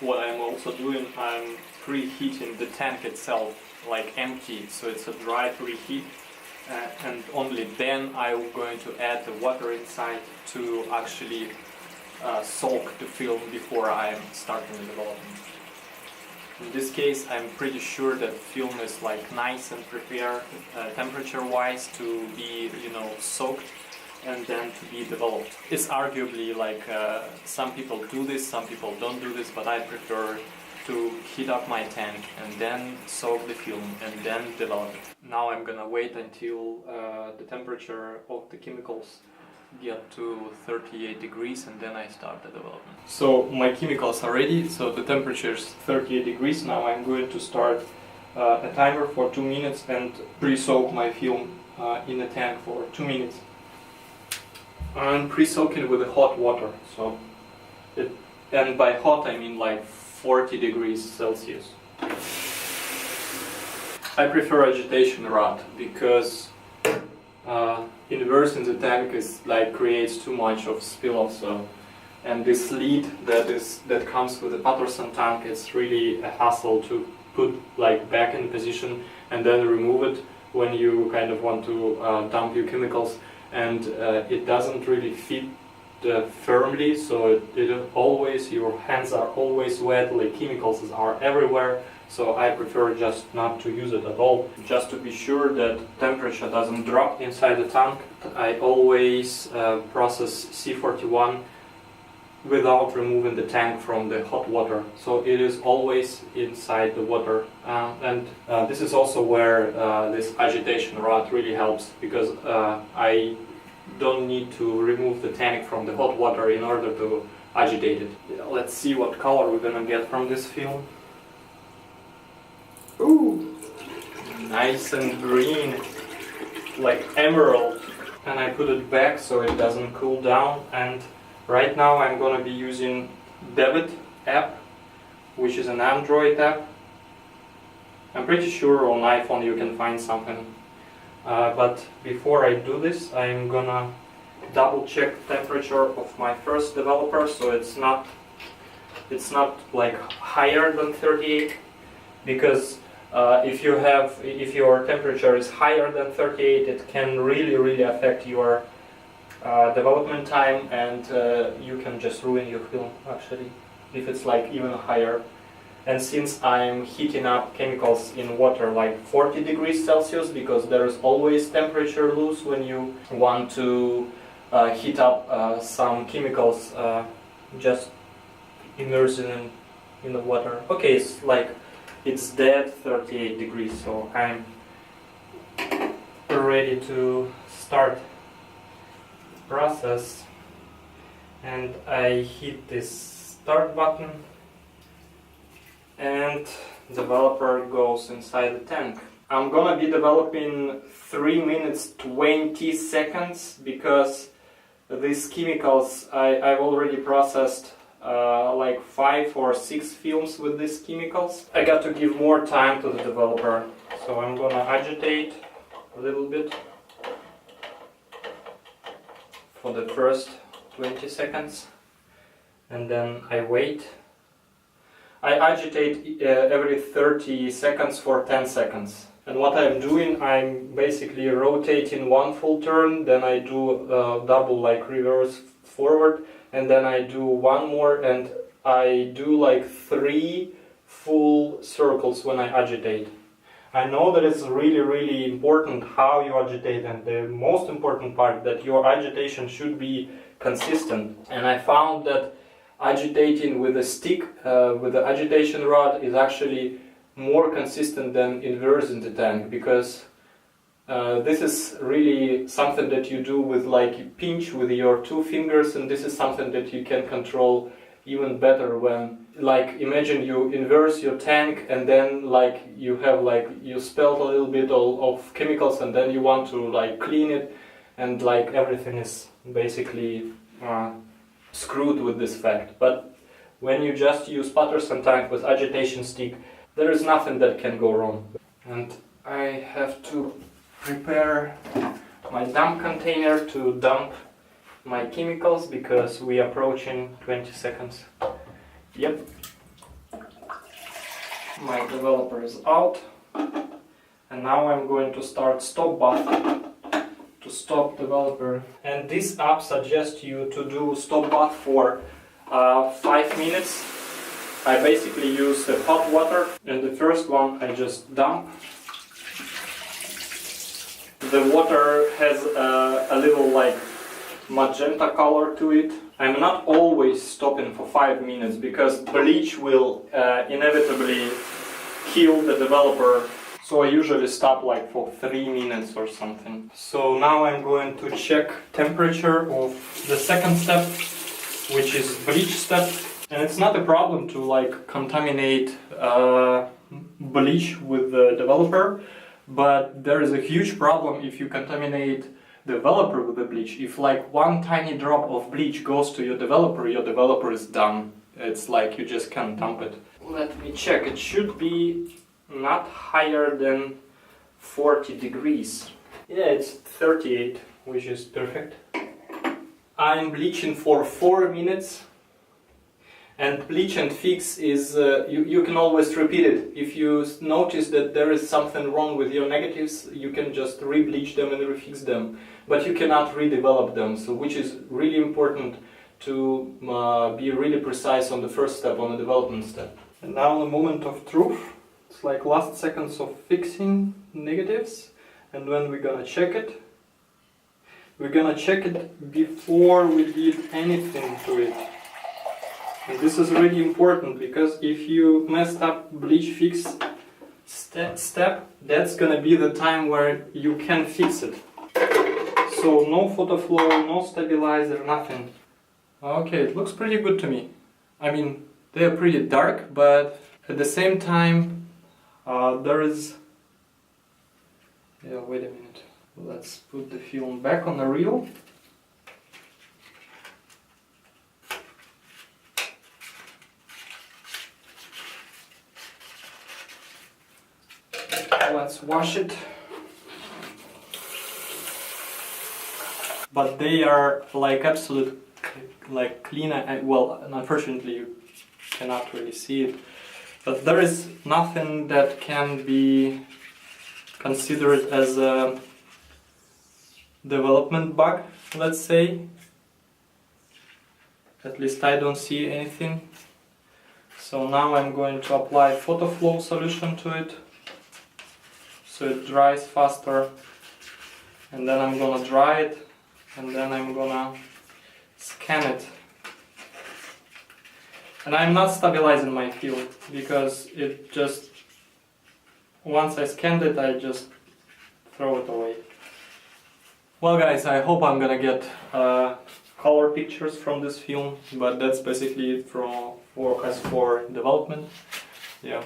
what I'm also doing, I'm preheating the tank itself, like empty, so it's a dry preheat, and only then I'm going to add the water inside to actually soak the film before I'm starting the development. In this case, I'm pretty sure that film is like nice and prepared temperature-wise to be, soaked and then to be developed. It's arguably like some people do this, some people don't do this, but I prefer to heat up my tank and then soak the film and then develop it. Now I'm gonna wait until the temperature of the chemicals get to 38 degrees and then I start the development. So my chemicals are ready, so the temperature is 38 degrees. Now I'm going to start a timer for 2 minutes and pre-soak my film in the tank for 2 minutes. I'm pre-soaking with the hot water, and by hot I mean like 40 degrees Celsius. I prefer agitation rod because inverse in the tank creates too much of spill-off, and this lead that comes with the Paterson tank is really a hassle to put back in position and then remove it when you kind of want to dump your chemicals, and it doesn't really fit firmly, so your hands are always wet, chemicals are everywhere. So I prefer just not to use it at all. Just to be sure that temperature doesn't drop inside the tank, I always process C-41 without removing the tank from the hot water. So it is always inside the water. And this is also where this agitation rod really helps, because I don't need to remove the tank from the hot water in order to agitate it. Let's see what color we're gonna get from this film. Ooh, nice and green, like emerald. And I put it back so it doesn't cool down. And right now I'm gonna be using Debit app, which is an Android app. I'm pretty sure on iPhone you can find something. But before I do this, I'm gonna double check temperature of my first developer, so it's not like higher than 38, because if your temperature is higher than 38, it can really affect your development time, and you can just ruin your film actually if it's even higher. And since I'm heating up chemicals in water 40 degrees Celsius, because there is always temperature loss when you want to heat up some chemicals, just immersing in the water. Okay, it's dead 38 degrees, so I'm ready to start the process. And I hit this start button, and developer goes inside the tank. I'm gonna be developing 3 minutes 20 seconds because these chemicals I've already processed 5 or 6 films with these chemicals. I got to give more time to the developer, so I'm gonna agitate a little bit for the first 20 seconds, and then I wait. I agitate every 30 seconds for 10 seconds. And what I'm doing, I'm basically rotating one full turn, then I do double reverse forward, and then I do one more, and I do 3 full circles when I agitate. I know that it's really important how you agitate, and the most important part, that your agitation should be consistent. And I found that agitating with a stick, with the agitation rod, is actually more consistent than inversing the tank, because this is really something that you do with pinch with your 2 fingers, and this is something that you can control even better when, imagine you inverse your tank, and then you have you spilled a little bit of chemicals, and then you want to clean it, and everything is basically screwed with this fact. But when you just use Paterson tank with agitation stick, there is nothing that can go wrong. And I have to prepare my dump container to dump my chemicals, because we are approaching 20 seconds. Yep. My developer is out, and now I'm going to start stop bath to stop developer. And this app suggests you to do stop bath for 5 minutes. I basically use the hot water, and the first one I just dump. The water has a little like magenta color to it. I'm not always stopping for 5 minutes because bleach will inevitably kill the developer. So I usually stop like for 3 minutes or something. So now I'm going to check temperature of the second step, which is bleach step. And it's not a problem to like contaminate bleach with the developer, but there is a huge problem if you contaminate developer with the bleach. If like one tiny drop of bleach goes to your developer is done. It's like you just can't dump it. Let me check. It should be not higher than 40 degrees. Yeah, it's 38, which is perfect. I'm bleaching for 4 minutes. And bleach and fix is, you can always repeat it. If you notice that there is something wrong with your negatives, you can just re-bleach them and refix them. But you cannot redevelop them, so which is really important to be really precise on the first step, on the development step. And now the moment of truth. It's like last seconds of fixing negatives. And when we're gonna check it, we're gonna check it before we did anything to it. And this is really important because if you messed up bleach fix step, that's gonna be the time where you can fix it. So no photo flow, no stabilizer, nothing. Okay, it looks pretty good to me. I mean, they're pretty dark, but at the same time, there is... Yeah, wait a minute. Let's put the film back on the reel. Let's wash it. But they are like absolute like clean. Well, unfortunately you cannot really see it. But there is nothing that can be considered as a development bug, let's say. At least I don't see anything. So now I'm going to apply photo flow solution to it, so it dries faster, and then I'm gonna dry it, and then I'm gonna scan it. And I'm not stabilizing my field because it just, once I scanned it, I just throw it away. Well guys, I hope I'm gonna get color pictures from this film, but that's basically it for development. Yeah.